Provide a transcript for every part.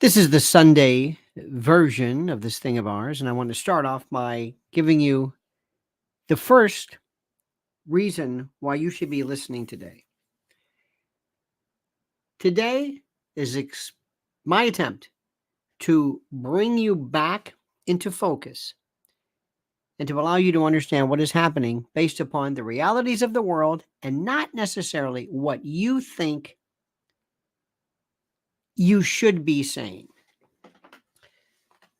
This is the Sunday version of this thing of ours, and I want to start off by giving you the first reason why you should be listening today. Today is my attempt to bring you back into focus and to allow you to understand what is happening based upon the realities of the world and not necessarily what you think you should be saying.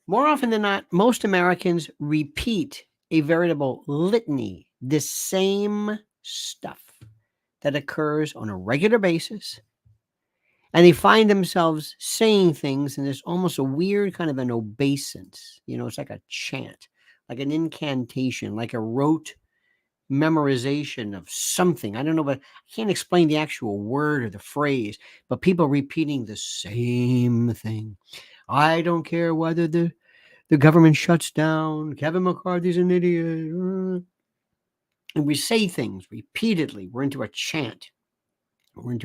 More often than not, most Americans repeat a veritable litany, the same stuff that occurs on a regular basis. And they find themselves saying things, and there's almost a weird kind of an obeisance. It's like a chant, like an incantation, like a rote memorization of something. I don't know, but I can't explain the actual word or the phrase, but people repeating the same thing. I don't care whether the government shuts down. Kevin McCarthy's an idiot. And we say things repeatedly. We're into a chant. I'm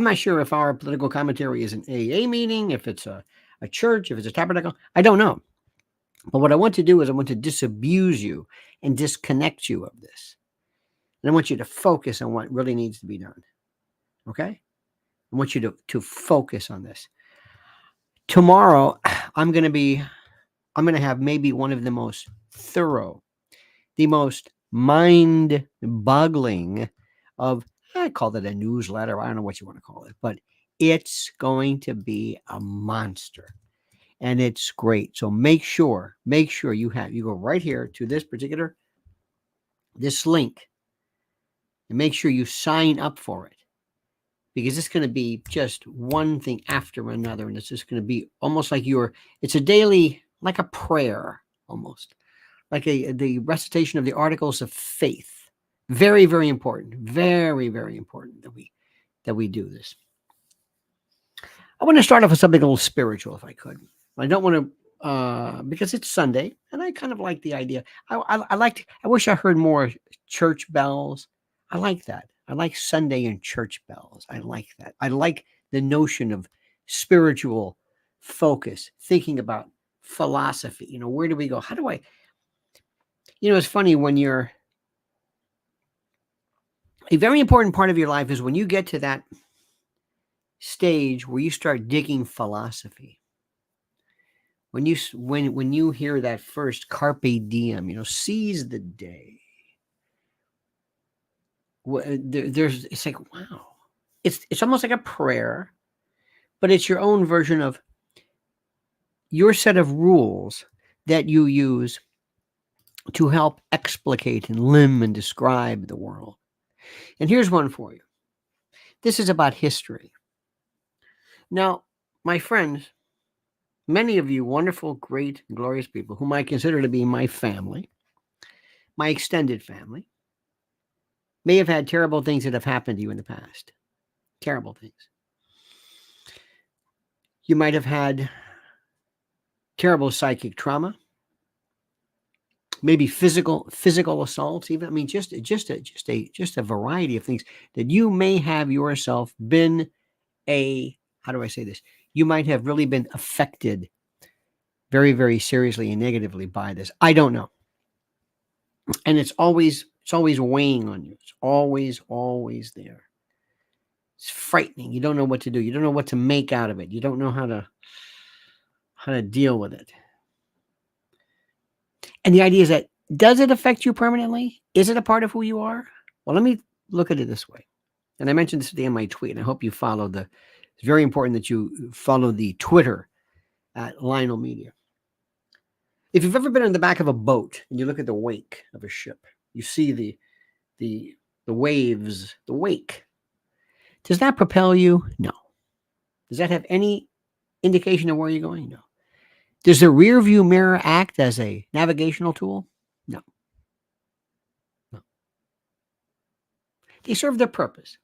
not sure if our political commentary is an AA meeting, if it's a church, if it's a tabernacle. I don't know. But what I want to do is I want to disabuse you and disconnect you of this. And I want you to focus on what really needs to be done. Okay? I want you to focus on this. Tomorrow, I'm going to have maybe one of the most thorough, the most mind-boggling of, I call it a newsletter. I don't know what you want to call it, but it's going to be a monster. And it's great. So make sure you go right here to this link, and make sure you sign up for it. Because it's going to be just one thing after another. And it's just going to be almost like it's a daily, like a prayer, almost like the recitation of the articles of faith. Very, very important. Very, very important that we do this. I want to start off with something a little spiritual, if I could. I don't want to, because it's Sunday, and I kind of like the idea. I wish I heard more church bells. I like that. I like Sunday and church bells. I like that. I like the notion of spiritual focus, thinking about philosophy. Where do we go? How do I, it's funny when a very important part of your life is when you get to that stage where you start digging philosophy. When you hear that first carpe diem, seize the day. It's like, wow, it's almost like a prayer, but it's your own version of your set of rules that you use to help explicate and limn and describe the world. And here's one for you. This is about history. Now, my friends, many of you wonderful, great, glorious people whom I consider to be my family, my extended family, may have had terrible things that have happened to you in the past. Terrible things. You might have had terrible psychic trauma, maybe physical assaults, even. I mean, just a variety of things that you may have yourself been how do I say this? You might have really been affected very, very seriously and negatively by this. I don't know. And it's always weighing on you. It's always there. It's frightening. You don't know what to do. You don't know what to make out of it. You don't know how to deal with it. And the idea is that, does it affect you permanently? Is it a part of who you are? Well, let me look at it this way. And I mentioned this today in my tweet, and I hope you follow it's very important that you follow the Twitter at Lionel Media. If you've ever been in the back of a boat and you look at the wake of a ship, you see the waves, the wake. Does that propel you? No. Does that have any indication of where you're going? No. Does the rear view mirror act as a navigational tool? No. They serve their purpose.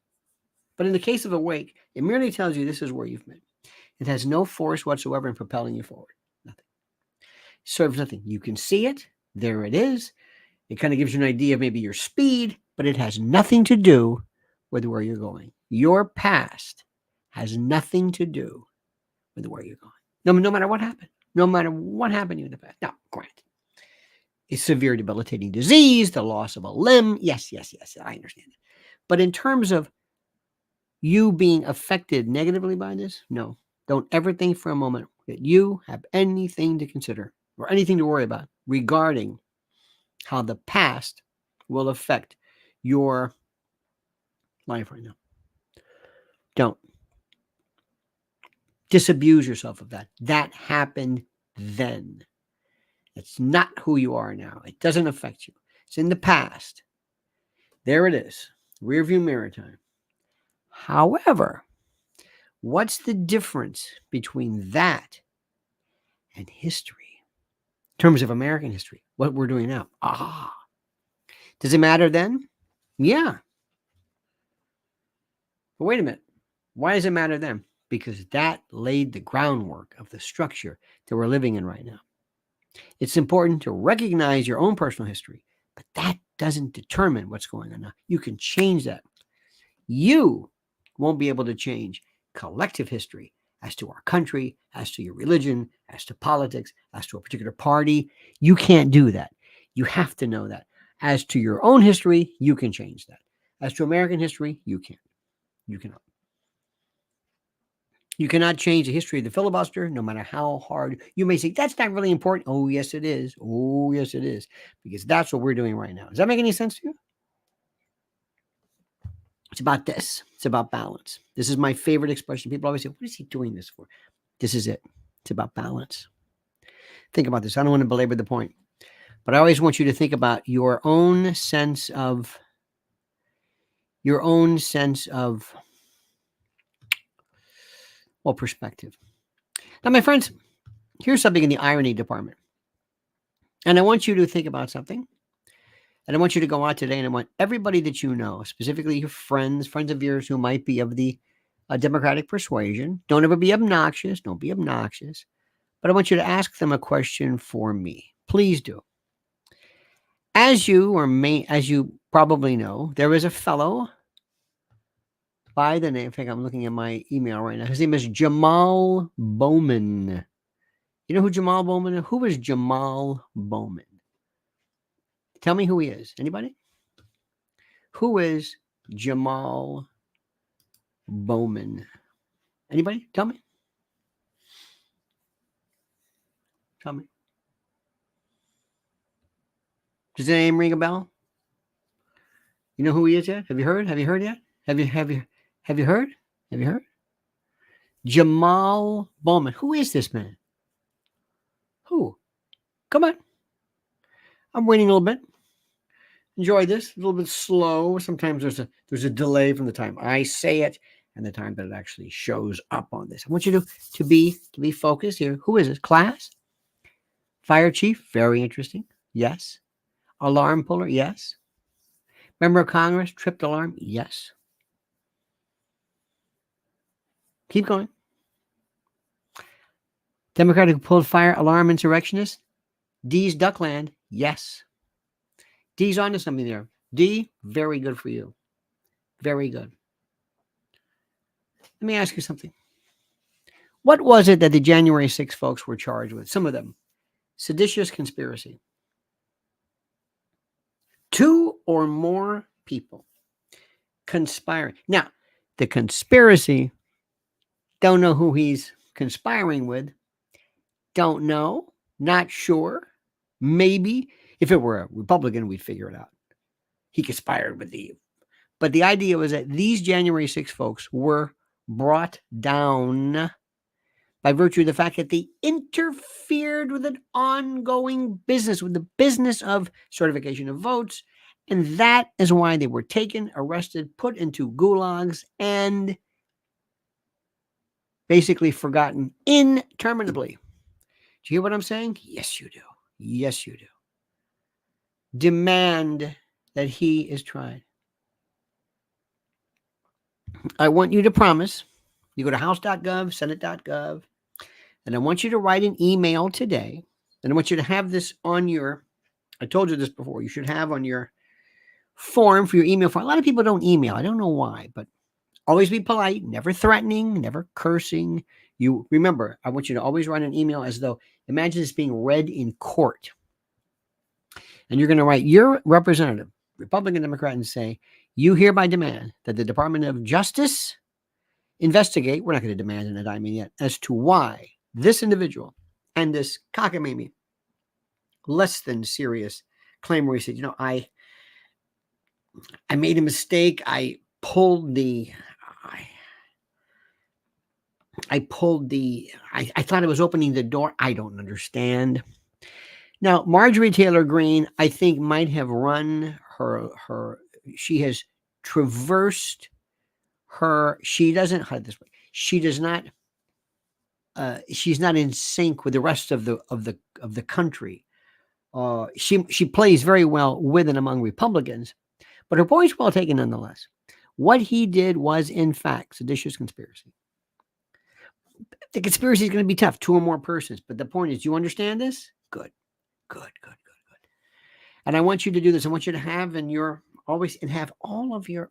But in the case of a wake, it merely tells you this is where you've been. It has no force whatsoever in propelling you forward. Nothing. It serves nothing. You can see it. There it is. It kind of gives you an idea of maybe your speed, but it has nothing to do with where you're going. Your past has nothing to do with where you're going. No matter what happened. No matter what happened to you in the past. Now, granted, a severe debilitating disease, the loss of a limb. Yes, I understand it. But in terms of you being affected negatively by this, no. Don't ever think for a moment that you have anything to consider or anything to worry about regarding how the past will affect your life right now. Don't. Disabuse yourself of that. That happened then. It's not who you are now. It doesn't affect you. It's in the past. There it is. Rearview mirror time. However, what's the difference between that and history? In terms of American history, what we're doing now. Does it matter then? Yeah. But wait a minute. Why does it matter then? Because that laid the groundwork of the structure that we're living in right now. It's important to recognize your own personal history, but that doesn't determine what's going on now. You can change that. You won't be able to change collective history as to our country, as to your religion, as to politics, as to a particular party. You can't do that. You have to know that. As to your own history, you can change that. As to American history, you can't. You cannot. You cannot change the history of the filibuster, no matter how hard. You may say, that's not really important. Oh, yes, it is. Oh, yes, it is. Because that's what we're doing right now. Does that make any sense to you? It's about this. It's about balance. This is my favorite expression. People always say, what is he doing this for? This is it. It's about balance. Think about this. I don't want to belabor the point, but I always want you to think about your own sense of perspective. Now, my friends, here's something in the irony department. And I want you to think about something. And I want you to go out today, and I want everybody that you know, specifically your friends of yours who might be of the Democratic persuasion. Don't ever be obnoxious. Don't be obnoxious. But I want you to ask them a question for me. Please do. As you probably know, there is a fellow by the name, in fact, I'm looking at my email right now. His name is Jamal Bowman. You know who Jamal Bowman is? Who is Jamal Bowman? Tell me who he is. Anybody? Who is Jamal Bowman? Anybody? Tell me. Tell me. Does the name ring a bell? You know who he is yet? Have you heard? Have you heard yet? Have you heard? Have you heard? Jamal Bowman. Who is this man? Who? Come on. I'm waiting a little bit. Enjoy this. A little bit slow. Sometimes there's a delay from the time I say it and the time that it actually shows up on this. I want you to be focused here. Who is it? Class? Fire chief? Very interesting. Yes. Alarm puller? Yes. Member of Congress? Tripped alarm? Yes. Keep going. Democrat who pulled fire alarm insurrectionist? D's Duckland? Yes. D's onto something there. D, very good for you. Very good. Let me ask you something. What was it that the January 6 folks were charged with? Some of them. Seditious conspiracy. 2 or more people conspiring. Now, the conspiracy, don't know who he's conspiring with. Don't know. Not sure. Maybe. If it were a Republican, we'd figure it out. He conspired with Eve. But the idea was that these January 6 folks were brought down by virtue of the fact that they interfered with an ongoing business, with the business of certification of votes. And that is why they were taken, arrested, put into gulags, and basically forgotten interminably. Do you hear what I'm saying? Yes, you do. Yes, you do. Demand that he is tried. I want you to promise. You go to house.gov, senate.gov, and I want you to write an email today. And I want you to have this on your, I told you this before, you should have on your form for your email form. A lot of people don't email. I don't know why, but Always be polite, never threatening, never cursing. You remember, I want you to always write an email as though, imagine this being read in court. And you're going to write your representative, Republican, Democrat, and say, you hereby demand that the Department of Justice investigate, we're not going to demand an indictment yet, as to why this individual and this cockamamie, less than serious claim where he said, I made a mistake. I thought it was opening the door. I don't understand. Now, Marjorie Taylor Greene, I think, might have run she has traversed she doesn't hide this way. She does not, she's not in sync with the rest of the country. She plays very well with and among Republicans, but her point's well taken nonetheless. What he did was, in fact, seditious conspiracy. The conspiracy is going to be tough, 2 or more persons. But the point is, you understand this? Good. And I want you to do this. I want you to have have all of your,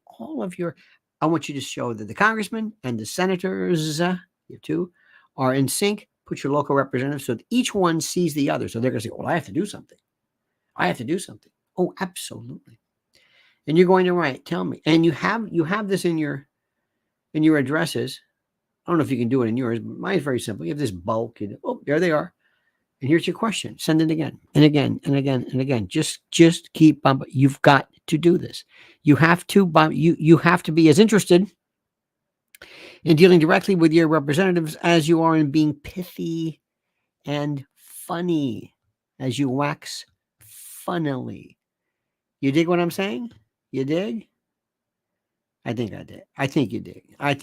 I want you to show that the congressmen and the senators, you two, are in sync. Put your local representatives so that each one sees the other. So they're going to say, well, I have to do something. Oh, absolutely. And you're going to write, tell me. And you have this in your addresses. I don't know if you can do it in yours, but mine's very simple. You have this bulk. There they are. And here's your question. Send it again and again and again and again. Just keep bumping. You've got to do this. You have to you have to be as interested in dealing directly with your representatives as you are in being pithy and funny, as you wax funnily. You dig what I'm saying? You dig? I think I did. I think you dig. I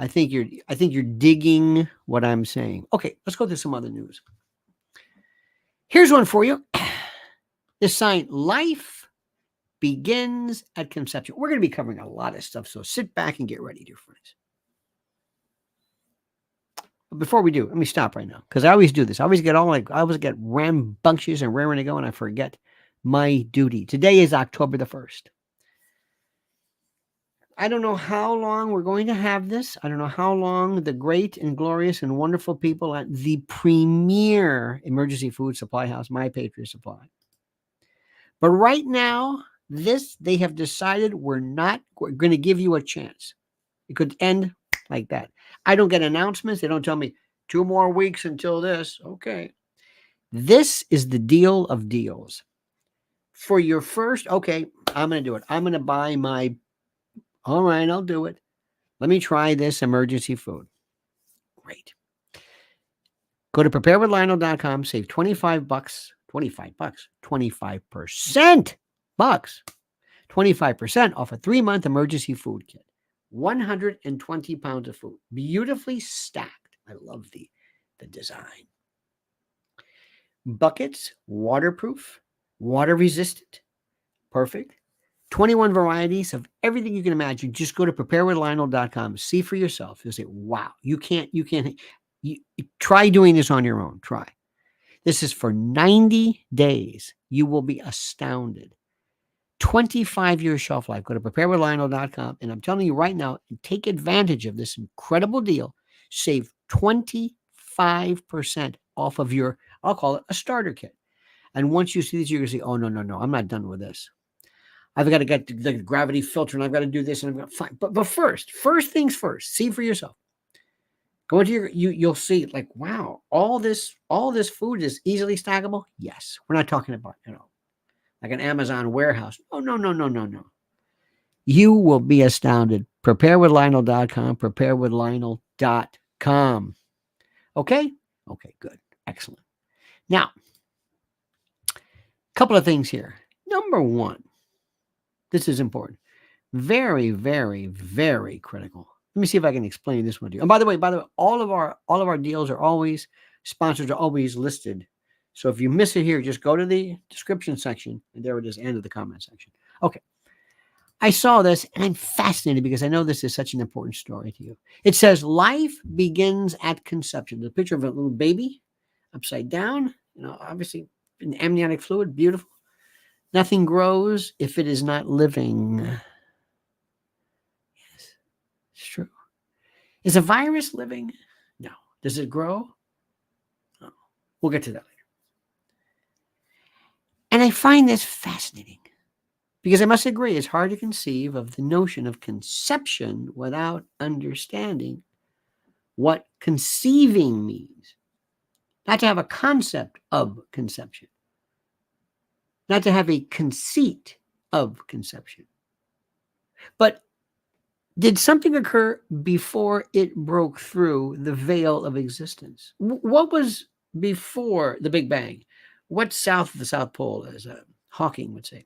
think you're digging what I'm saying. Okay, let's go to some other news. Here's one for you. This sign, life begins at conception. We're going to be covering a lot of stuff, so sit back and get ready, dear friends. But before we do, let me stop right now, because I always do this. I always get rambunctious and raring to go, and I forget my duty. Today is October the 1st. I don't know how long we're going to have this. I don't know how long the great and glorious and wonderful people at the premier emergency food supply house, My Patriot Supply. But right now, they have decided we're going to give you a chance. It could end like that. I don't get announcements. They don't tell me 2 more weeks until this. Okay. This is the deal of deals. For your first, okay, I'm going to do it. I'm going to buy all right, I'll do it. Let me try this emergency food. Great. Go to preparewithlionel.com, save $25, 25% bucks, 25% off a 3-month emergency food kit. 120 pounds of food, beautifully stacked. I love the design. Buckets, waterproof, water resistant, perfect. 21 varieties of everything you can imagine. Just go to preparewithlionel.com. See for yourself. You'll say, wow, you try doing this on your own. Try. This is for 90 days. You will be astounded. 25-year shelf life. Go to preparewithlionel.com. And I'm telling you right now, take advantage of this incredible deal. Save 25% off of your, I'll call it a starter kit. And once you see this, you're going to say, oh, no, I'm not done with this. I've got to get the gravity filter, and I've got to do this, and I've got fine. But first things first. See for yourself. Go into you'll see, like, wow, all this food is easily stackable. Yes, we're not talking about like an Amazon warehouse. Oh no. You will be astounded. Preparewithlionel.com. Preparewithlionel.com. Okay, good, excellent. Now, a couple of things here. Number one. This is important. Very, very, very critical. Let me see if I can explain this one to you. And by the way, all of our deals are always, sponsors are always listed. So if you miss it here, just go to the description section, and there it is, end of the comment section. Okay. I saw this, and I'm fascinated because I know this is such an important story to you. It says, life begins at conception. The picture of a little baby upside down, obviously in amniotic fluid, beautiful. Nothing grows if it is not living. Is a virus living? No. Does it grow? No. We'll get to that later. And I find this fascinating because I must agree it's hard to conceive of the notion of conception without understanding what conceiving means. Not to have a concept of conception, not to have a conceit of conception. But did something occur before it broke through the veil of existence? What was before the Big Bang? What's south of the South Pole, as Hawking would say?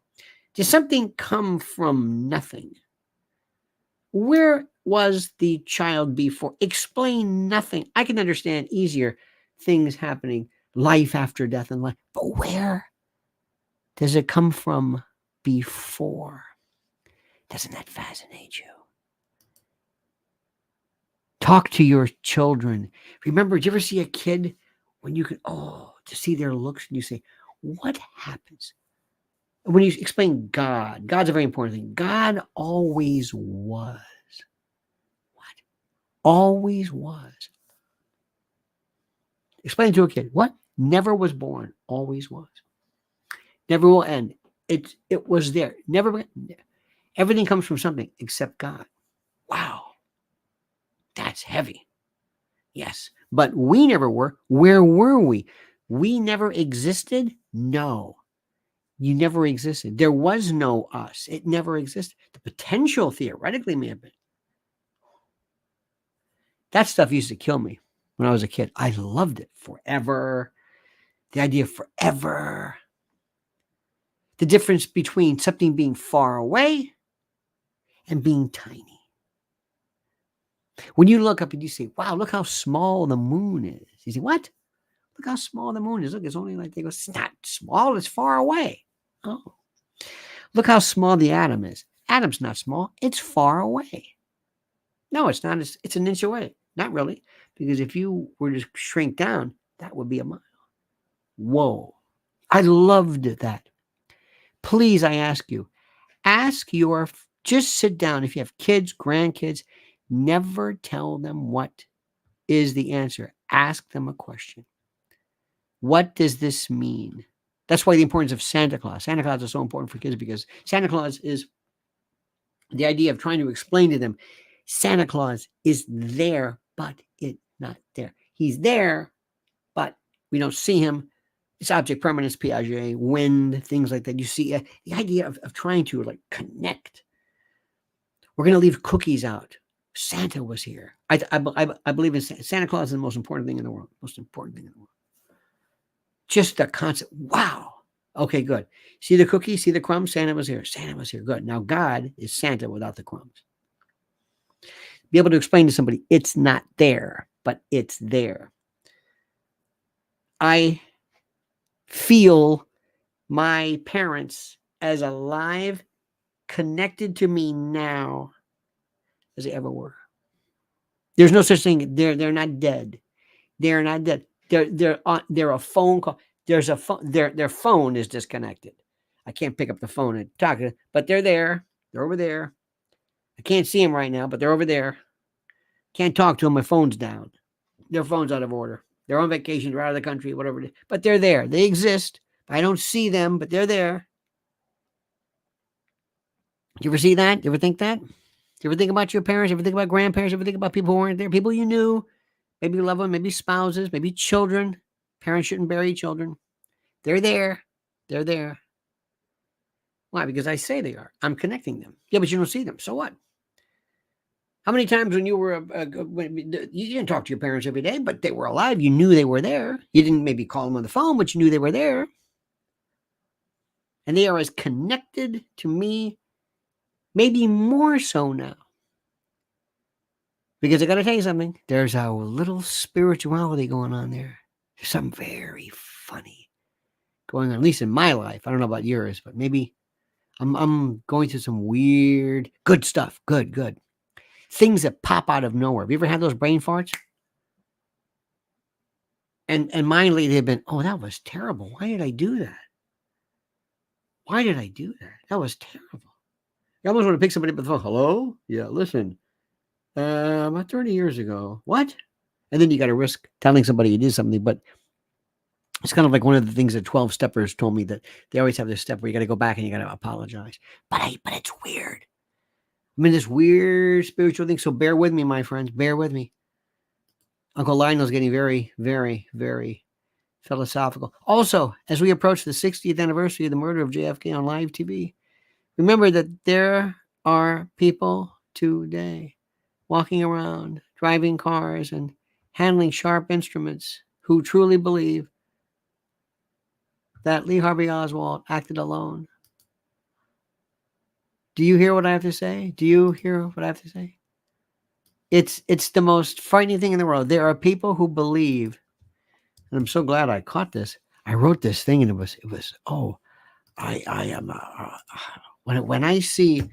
Did something come from nothing? Where was the child before? Explain nothing. I can understand easier things happening, life after death and life. But where does it come from before? Doesn't that fascinate you? Talk to your children. Remember, did you ever see a kid when you could, to see their looks and you say, what happens? When you explain God, God's a very important thing. God always was. What? Always was. Explain to a kid, what? Never was born, always was. Never will end. It was there. Never. Everything comes from something except God. Wow. That's heavy. Yes. But we never were. Where were we? We never existed? No. You never existed. There was no us. It never existed. The potential theoretically may have been. That stuff used to kill me when I was a kid. I loved it. Forever. The idea of forever. The difference between something being far away and being tiny. When you look up and you say, wow, look how small the moon is. You say, what? Look how small the moon is. Look, it's only like, they go, it's not small, it's far away. Oh. Look how small the atom is. Atom's not small, it's far away. No, it's not. It's an inch away. Not really. Because if you were to shrink down, that would be a mile. Whoa. I loved that. Please, I ask you, just sit down. If you have kids, grandkids, never tell them what is the answer. Ask them a question. What does this mean? That's why the importance of Santa Claus. Santa Claus is so important for kids because Santa Claus is the idea of trying to explain to them Santa Claus is there, but it's not there. He's there, but we don't see him. It's object permanence, Piaget, wind, things like that. You see the idea of trying to like connect. We're going to leave cookies out. Santa was here. I believe in Santa Claus is the most important thing in the world. Most important thing in the world. Just the concept. Wow. Okay, good. See the cookie? See the crumbs? Santa was here. Santa was here. Good. Now God is Santa without the crumbs. Be able to explain to somebody, it's not there, but it's there. I feel my parents as alive, connected to me now as they ever were. There's no such thing. They're not dead. They're not dead. They're a phone call. There's a phone. Their phone is disconnected. I can't pick up the phone and talk to them, but they're there. They're over there. I can't see them right now, but they're over there. Can't talk to them. My phone's down. Their phone's out of order. They're on vacation. They're out of the country, whatever it is. But they're there. They exist. I don't see them, but they're there. You ever see that? You ever think that? You ever think about your parents? You ever think about grandparents? You ever think about people who weren't there? People you knew? Maybe loved ones, maybe spouses, maybe children. Parents shouldn't bury children. They're there. They're there. Why? Because I say they are. I'm connecting them. Yeah, but you don't see them. So what? How many times when you were, you didn't talk to your parents every day, but they were alive. You knew they were there. You didn't maybe call them on the phone, but you knew they were there. And they are as connected to me, maybe more so now. Because I got to tell you something. There's a little spirituality going on there. There's something very funny going on, at least in my life. I don't know about yours, but maybe I'm going through some weird, good stuff. Good. Things that pop out of nowhere. Have you ever had those brain farts? And mine lately have been, oh, that was terrible. Why did I do that? Why did I do that? That was terrible. You almost want to pick somebody up the phone. Hello? Yeah, listen. About 30 years ago. What? And then you got to risk telling somebody you did something. But it's kind of like one of the things that 12 steppers told me, that they always have this step where you got to go back and you got to apologize. But it's weird. I'm in this weird spiritual thing. So bear with me, my friends. Bear with me. Uncle Lionel's getting very, very, very philosophical. Also, as we approach the 60th anniversary of the murder of JFK on live TV, remember that there are people today walking around, driving cars, and handling sharp instruments who truly believe that Lee Harvey Oswald acted alone. Do you hear what I have to say? Do you hear what I have to say? It's the most frightening thing in the world. There are people who believe, and I'm so glad I caught this. I wrote this thing, and it was I am when I see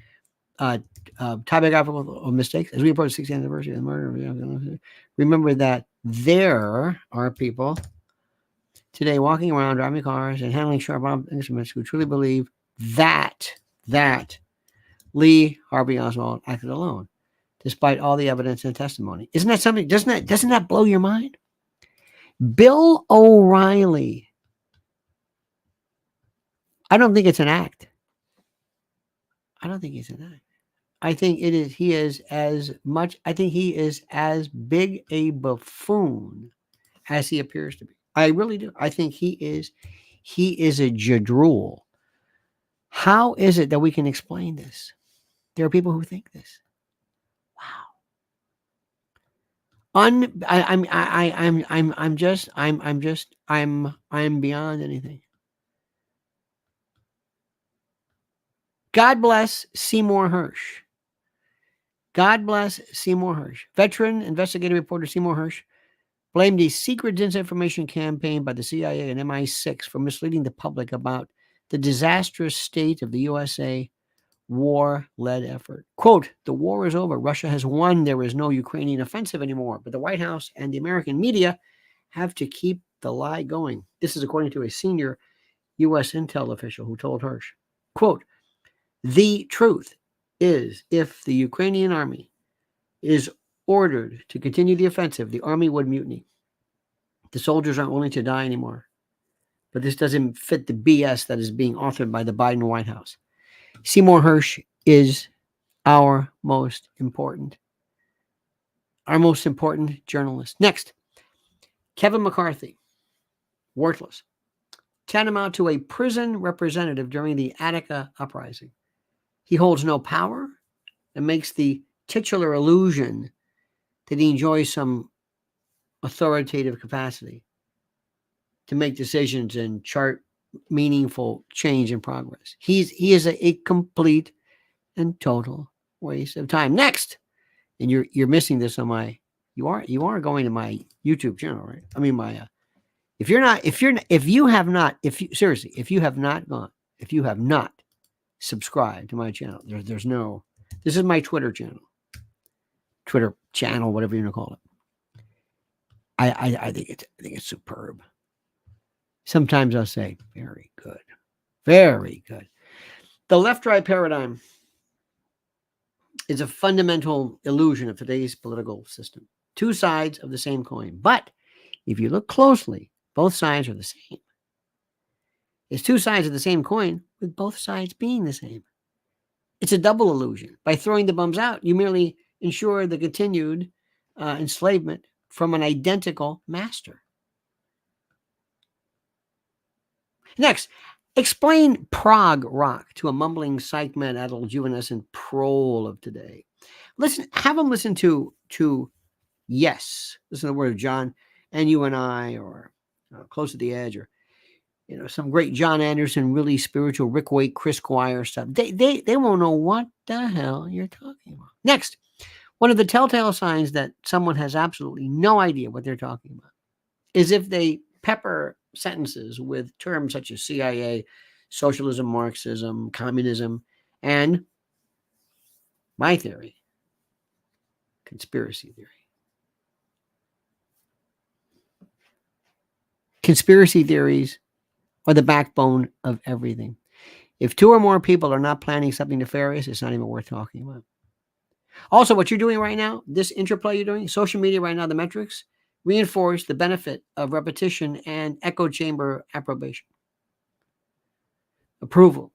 typographical mistakes as we approach the 60th anniversary of the murder, remember that there are people today walking around, driving cars, and handling sharp instruments who truly believe that Lee Harvey Oswald acted alone, despite all the evidence and testimony. Isn't that something? Doesn't that blow your mind? Bill O'Reilly. I don't think it's an act. I don't think it's an act. I think it is. He is as much. I think he is as big a buffoon as he appears to be. I really do. I think he is a jadrul. How is it that we can explain this? There are people who think this. Wow. I'm beyond anything. God bless Seymour Hersh. God bless Seymour Hersh. Veteran investigative reporter Seymour Hersh blamed a secret disinformation campaign by the CIA and MI6 for misleading the public about the disastrous state of the USA war-led effort. Quote, the war is over. Russia has won. There is no Ukrainian offensive anymore. But the White House and the American media have to keep the lie going. This is according to a senior U.S. intel official who told Hersh, quote, the truth is if the Ukrainian army is ordered to continue the offensive, the army would mutiny. The soldiers aren't willing to die anymore. But this doesn't fit the BS that is being authored by the Biden White House. Seymour Hersh is our most important journalist. Next, Kevin McCarthy, worthless, tantamount to a prison representative during the Attica uprising. He holds no power and makes the titular illusion that he enjoys some authoritative capacity to make decisions and chart meaningful change and progress. He is a complete and total waste of time. Next, and you're missing this on my you are going to my YouTube channel, right? I mean if you have not subscribed to my channel, there's no. This is my Twitter channel, whatever you want to call it. I think it's superb. Sometimes I'll say very good, very good. The left-right paradigm is a fundamental illusion of today's political system. Two sides of the same coin. But if you look closely, both sides are the same. It's two sides of the same coin with both sides being the same. It's a double illusion. By throwing the bums out, you merely ensure the continued enslavement from an identical master. Next, explain prog rock to a mumbling psych man adult juvenescent prole of today. Have them listen to Yes. Listen to the word of John and You and I, or Close to the Edge, or some great John Anderson, really spiritual Rick Waite, Chris Squire stuff. They won't know what the hell you're talking about. Next, one of the telltale signs that someone has absolutely no idea what they're talking about is if they pepper sentences with terms such as CIA, socialism, Marxism, communism, and my theory, conspiracy theory. Conspiracy theories are the backbone of everything. If two or more people are not planning something nefarious, it's not even worth talking about. Also, what you're doing right now, this interplay you're doing, social media right now, the metrics reinforce the benefit of repetition and echo chamber approbation, approval,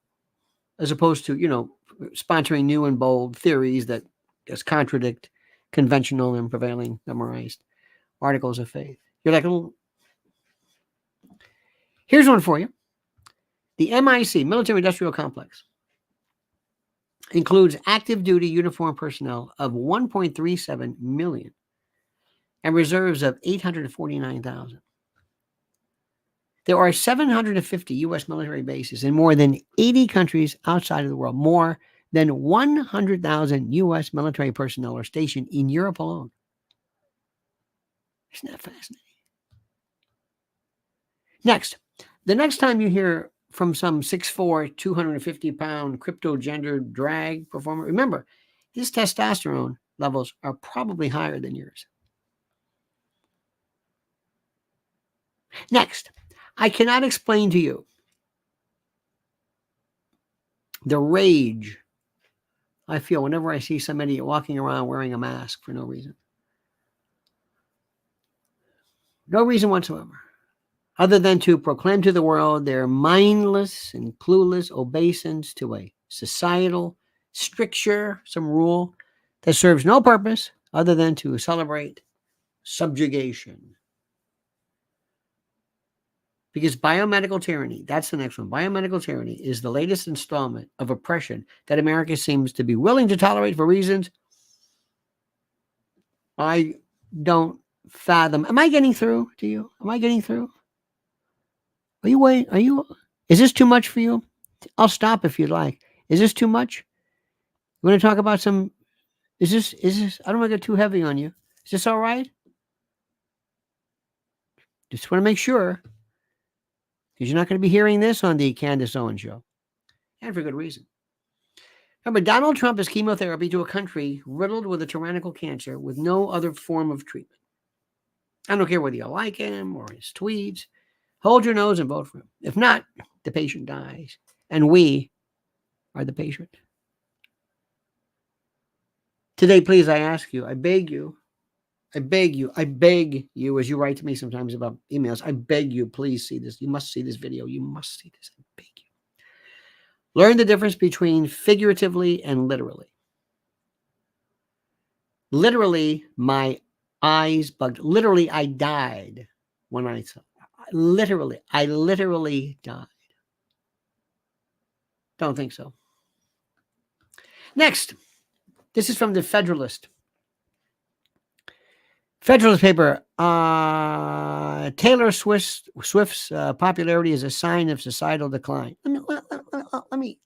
as opposed to, sponsoring new and bold theories that just contradict conventional and prevailing memorized articles of faith. You're like, oh. Here's one for you. The MIC, Military Industrial Complex, includes active duty uniformed personnel of 1.37 million and reserves of 849,000. There are 750 U.S. military bases in more than 80 countries outside of the world. More than 100,000 U.S. military personnel are stationed in Europe alone. Isn't that fascinating? Next, the next time you hear from some 6'4", 250-pound crypto-gendered drag performer, remember, his testosterone levels are probably higher than yours. Next, I cannot explain to you the rage I feel whenever I see somebody walking around wearing a mask for no reason. No reason whatsoever, other than to proclaim to the world their mindless and clueless obeisance to a societal stricture, some rule that serves no purpose other than to celebrate subjugation. Because biomedical tyranny, that's the next one. Biomedical tyranny is the latest installment of oppression that America seems to be willing to tolerate for reasons I don't fathom. Am I getting through to you? Am I getting through? Are you waiting? Is this too much for you? I'll stop if you'd like. Is this too much? You want to talk about some, is this, I don't want to get too heavy on you. Is this all right? Just want to make sure. Because you're not going to be hearing this on the Candace Owens show. And for good reason. Remember, Donald Trump is chemotherapy to a country riddled with a tyrannical cancer with no other form of treatment. I don't care whether you like him or his tweets. Hold your nose and vote for him. If not, the patient dies. And we are the patient. Today, please, I ask you, I beg you, as you write to me sometimes about emails, I beg you, please see this. You must see this video. You must see this. I beg you. Learn the difference between figuratively and literally. Literally, my eyes bugged. Literally, I died when I saw. I literally died. Don't think so. Next, this is from the Federalist. Federalist paper. Taylor Swift's popularity is a sign of societal decline. Let me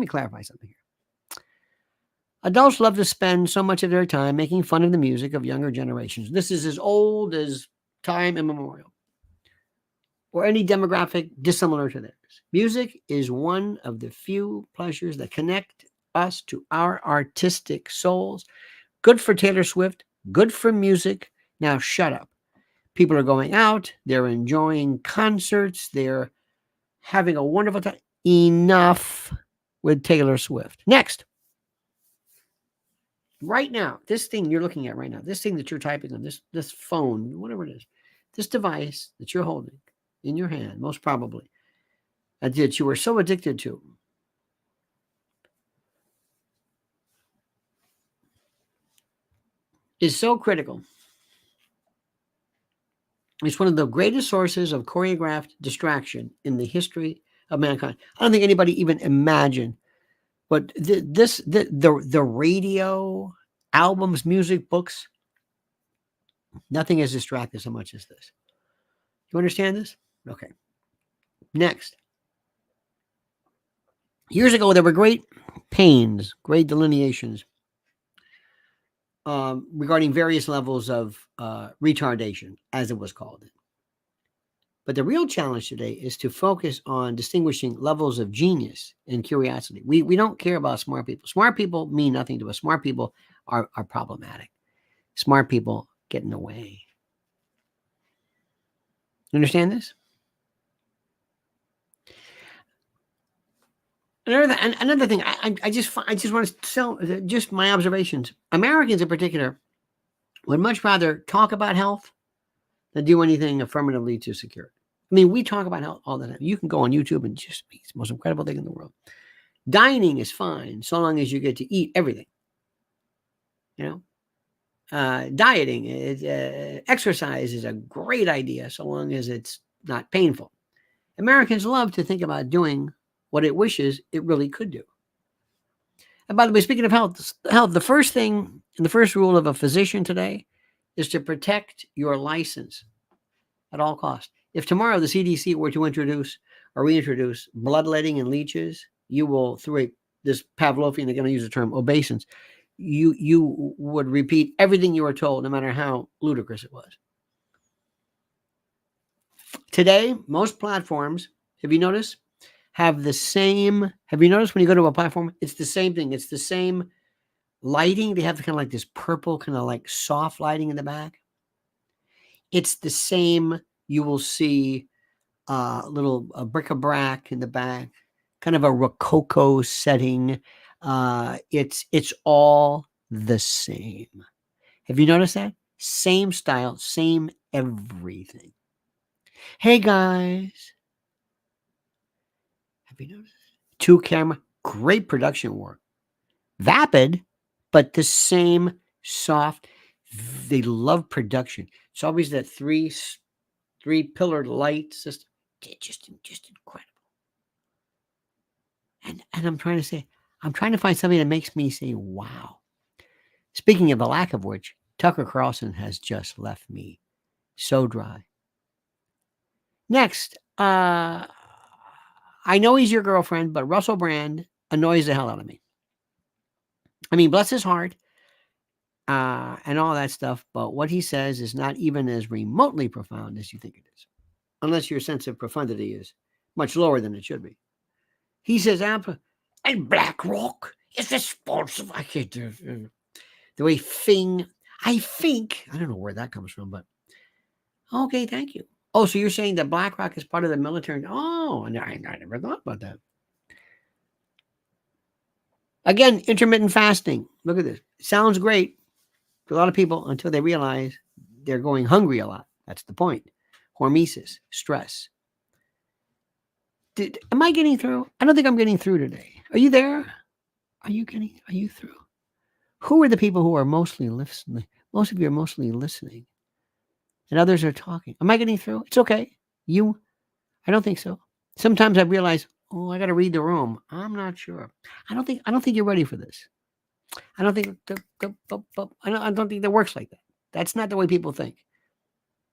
clarify something here. Adults love to spend so much of their time making fun of the music of younger generations. This is as old as time immemorial, or any demographic dissimilar to theirs. Music is one of the few pleasures that connect us to our artistic souls. Good for Taylor Swift, good for music. Now shut up. People are going out, they're enjoying concerts, they're having a wonderful time. Enough with Taylor Swift. Next. Right now, this thing you're looking at right now, this thing that you're typing on, this phone, whatever it is, this device that you're holding in your hand, most probably, that you were so addicted to, is so critical. It's one of the greatest sources of choreographed distraction in the history of mankind. I don't think anybody even imagined. But the radio, albums, music, books, nothing has distracted so much as this. You understand this? Okay. Next. Years ago, there were great pains, great delineations regarding various levels of retardation, as it was called. But the real challenge today is to focus on distinguishing levels of genius and curiosity. We don't care about smart people. Smart people mean nothing to us. Smart people are problematic. Smart people get in the way. You understand this? Another thing, I just want to tell just my observations. Americans in particular would much rather talk about health than do anything affirmatively to secure it. I mean, we talk about health all the time. You can go on YouTube and just it's the most incredible thing in the world. Dining is fine so long as you get to eat everything. You know, dieting, exercise is a great idea so long as it's not painful. Americans love to think about doing what it wishes it really could do. And by the way, speaking of health, the first thing and the first rule of a physician today is to protect your license at all costs. If tomorrow the CDC were to introduce or reintroduce bloodletting and leeches, you will, through this Pavlovian, they're going to use the term obeisance, you would repeat everything you were told, no matter how ludicrous it was. Today, most platforms, have you noticed, have the same, have you noticed when you go to a platform, it's the same thing. It's the same lighting. They have kind of like this purple, kind of like soft lighting in the back. It's the same, you will see little bric-a-brac in the back, kind of a Rococo setting. It's all the same. Have you noticed that? Same style, same everything. Hey guys, have you noticed? 2-camera, great production work. Vapid, but the same soft. They love production. It's always that three-pillared light system. Just incredible. And I'm trying to find something that makes me say, wow. Speaking of the lack of which, Tucker Carlson has just left me so dry. Next, I know he's your girlfriend, but Russell Brand annoys the hell out of me. I mean, bless his heart, and all that stuff, but what he says is not even as remotely profound as you think it is, unless your sense of profundity is much lower than it should be. He says, and BlackRock is responsible. I can't do it. The way I don't know where that comes from, but okay, thank you. Oh, so you're saying that BlackRock is part of the military? Oh, I never thought about that. Again, intermittent fasting. Look at this. It sounds great to a lot of people until they realize they're going hungry a lot. That's the point. Hormesis, stress. Am I getting through? I don't think I'm getting through today. Are you there? Are you through? Who are the people who are mostly listening? Most of you are mostly listening. And others are talking. Am I getting through? It's okay. I don't think so. Sometimes I realize, I got to read the room. I'm not sure. I don't think you're ready for this. I don't think I don't think that works like that. That's not the way people think.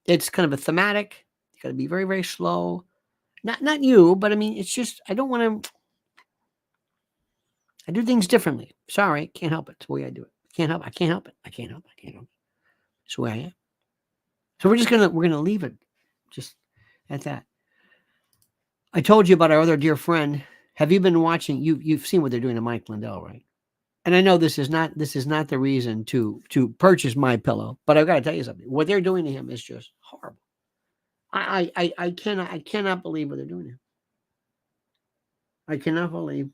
It's kind of a thematic. You got to be very, very slow. Not you, but I mean, it's just I don't want to. I do things differently. Sorry, can't help it. It's the way I do it. I can't help it. It's the way I am. So we're gonna leave it just at that. I told you about our other dear friend. Have you been watching? You've seen what they're doing to Mike Lindell, right? And I know this is not the reason to purchase My Pillow, but I've got to tell you something. What they're doing to him is just horrible. I cannot believe what they're doing to him. I cannot believe.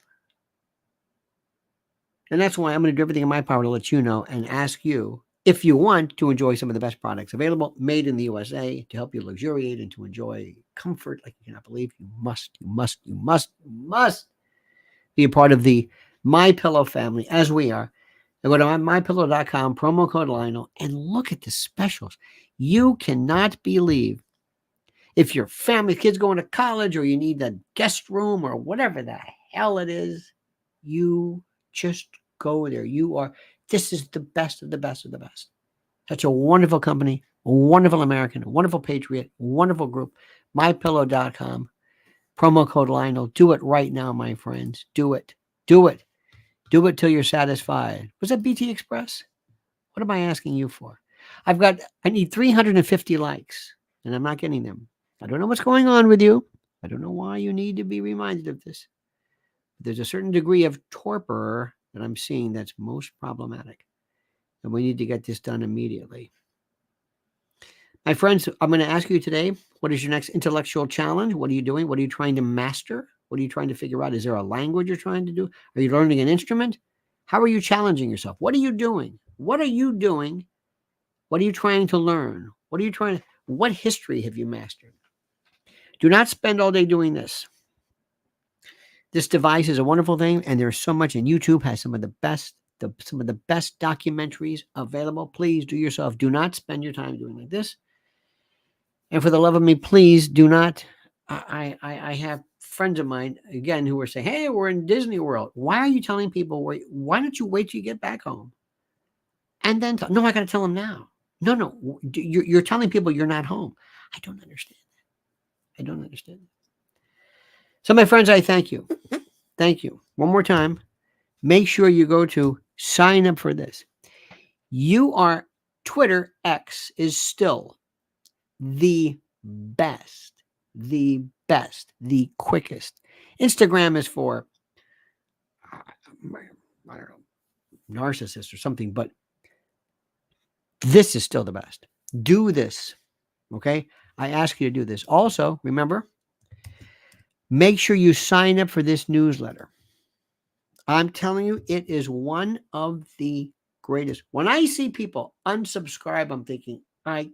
And that's why I'm going to do everything in my power to let you know and ask you if you want to enjoy some of the best products available, made in the USA, to help you luxuriate and to enjoy comfort like you cannot believe. You must be a part of the My Pillow family, as we are. Now go to mypillow.com, promo code Lionel, and look at the specials. You cannot believe, if your family, kids going to college, or you need that guest room, or whatever the hell it is, you just go there. This is the best of the best of the best. Such a wonderful company, a wonderful American, a wonderful patriot, a wonderful group. mypillow.com, promo code Lionel. Do it right now, my friends. Do it till you're satisfied. Was that BT Express? What am I asking you for? I need 350 likes, and I'm not getting them. I don't know what's going on with you. I don't know why you need to be reminded of this. There's a certain degree of torpor that I'm seeing that's most problematic. And we need to get this done immediately. My friends, I'm going to ask you today, what is your next intellectual challenge? What are you doing? What are you trying to master? What are you trying to figure out? Is there a language you're trying to do? Are you learning an instrument? How are you challenging yourself? What are you doing? What are you doing? What are you trying to learn? What history have you mastered? Do not spend all day doing this. This device is a wonderful thing, and there's so much, and YouTube has some of the best documentaries available. Please do not spend your time doing like this. And for the love of me, please do not. I have friends of mine, again, who are saying, hey, we're in Disney World. Why are you telling people, why don't you wait till you get back home? And then, no, I got to tell them now. No, you're telling people you're not home. I don't understand that. I don't understand that. So, my friends, I thank you. Thank you. One more time. Make sure you go to sign up for this. Twitter X is still the best, the quickest. Instagram is for, I don't know, narcissists or something, but this is still the best. Do this, okay? I ask you to do this. Also, remember, make sure you sign up for this newsletter. I'm telling you, it is one of the greatest. When I see people unsubscribe, I'm thinking, I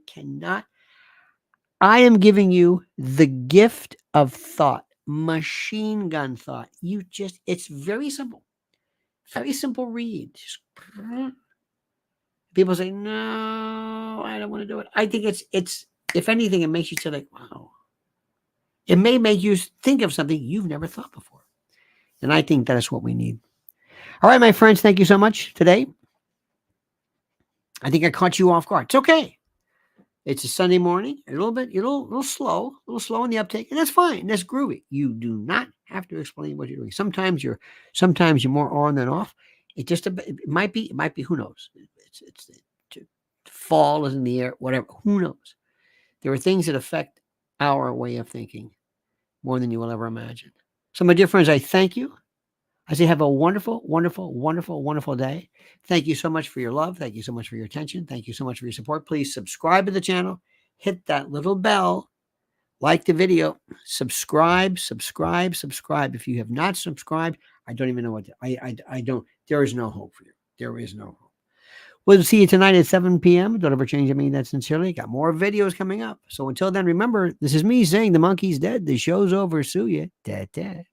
am giving you the gift of thought, machine gun thought. It's very simple read. People say, no, I don't want to do it. I think it's, if anything, it makes you say like, wow. It may make you think of something you've never thought before. And I think that is what we need. All right, my friends, thank you so much today. I think I caught you off guard. It's okay. It's a Sunday morning, a little slow in the uptake, and that's fine. That's groovy. You do not have to explain what you're doing. Sometimes you're more on than off. It might be, who knows? It's fall is in the air, whatever. Who knows? There are things that affect our way of thinking more than you will ever imagine. So, my dear friends, I thank you. I say have a wonderful, wonderful, wonderful, wonderful day. Thank you so much for your love. Thank you so much for your attention. Thank you so much for your support. Please subscribe to the channel. Hit that little bell. Like the video. Subscribe. If you have not subscribed, I don't even know what I don't. There is no hope for you. There is no hope. We'll see you tonight at 7 p.m. Don't ever change. I mean that sincerely. Got more videos coming up. So until then, remember, this is me saying the monkey's dead. The show's over. Sue ya. Dead.